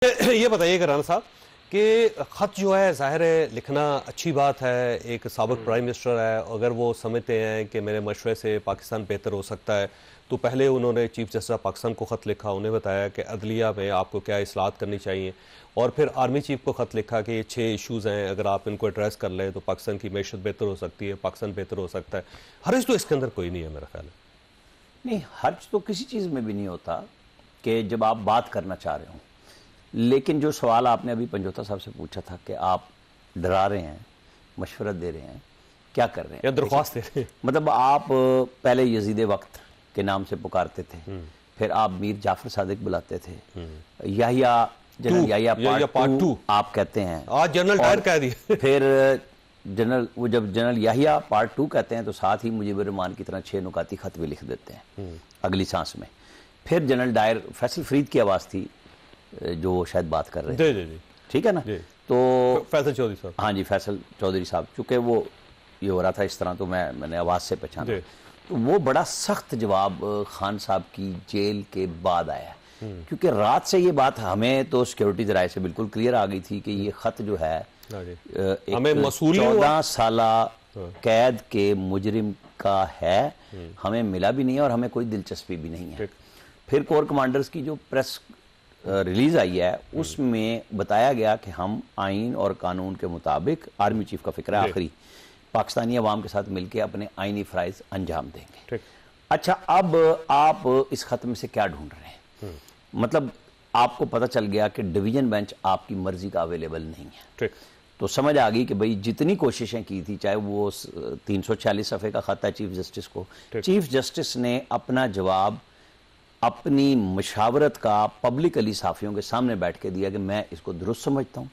ये बताइएगा राना साहब कि ख़त जो है ज़ाहिर है लिखना अच्छी बात है। एक साबिक़ प्राइम मिनिस्टर है, अगर वो समझते हैं कि मेरे मशवरे से पाकिस्तान बेहतर हो सकता है तो पहले उन्होंने चीफ जस्टिस ऑफ पाकिस्तान को ख़त लिखा, उन्हें बताया कि अदलिया में आपको क्या इस्लाहत करनी चाहिए, और फिर आर्मी चीफ को ख़त लिखा कि ये 6 इशूज़ हैं, अगर आप इनको एड्रेस कर लें तो पाकिस्तान की मैशत बेहतर हो सकती है, पाकिस्तान बेहतर हो सकता है। हर्ज तो इसके अंदर कोई नहीं है मेरा ख्याल है। नहीं, हर्ज तो किसी चीज़ में भी नहीं होता कि जब आप बात करना चाह रहे हो। लेकिन जो सवाल आपने अभी पंजोता साहब से पूछा था कि आप डरा रहे हैं, मशवरा दे रहे हैं, क्या कर रहे हैं या दरख्वास्त दे रहे हैं। मतलब आप पहले यजीद वक्त के नाम से पुकारते थे, फिर आप मीर जाफर सादिक बुलाते थे, Yahya general Yahya part two आप कहते हैं, आज जनरल डायर कह दिया। फिर जनरल वो जब जनरल याहिया पार्ट 2 कहते हैं तो साथ ही मुजीबुर रहमान की तरह 6 नुकाती खत भी लिख देते हैं अगली सांस में। फिर जनरल डायर फैसल फरीद की आवाज़ थी जो शायद बात कर रहे थे, ठीक है ना। तो फैसल चौधरी साहब, हाँ जी, फैसल चौधरी साहब, चूँकि वो ये हो रहा था इस तरह तो मैंने आवाज़ से पहचाना। तो वो बड़ा सख्त जवाब खान साहब की जेल के बाद आया, क्योंकि रात से ये बात हमें तो सिक्योरिटी ज़राए से बिल्कुल क्लियर आ गई थी कि ये ख़त जो है हमें 14 साला कैद के मुजरिम का है, हमें मिला भी नहीं है और हमें कोई दिलचस्पी भी नहीं है। फिर कोर कमांडर्स की जो प्रेस रिलीज आई है उसमें बताया गया कि हम आइन और कानून के मुताबिक, आर्मी चीफ का फिक्र है आखिरी, पाकिस्तानी अवाम के साथ मिलकर अपने आइनी फ़राइज़ अंजाम देंगे। अच्छा, अब आप इस खत में से क्या ढूंढ रहे हैं? मतलब आपको पता चल गया कि डिवीजन बेंच आपकी मर्जी का अवेलेबल नहीं है, तो समझ आ गई कि भाई जितनी कोशिशें की थी, चाहे वो 346 सफ़े का खत है चीफ जस्टिस को, चीफ जस्टिस ने अपना जवाब अपनी मशावरत का पब्लिकली साफ़ियों के सामने बैठ के दिया कि मैं इसको दुरुस्त समझता हूँ।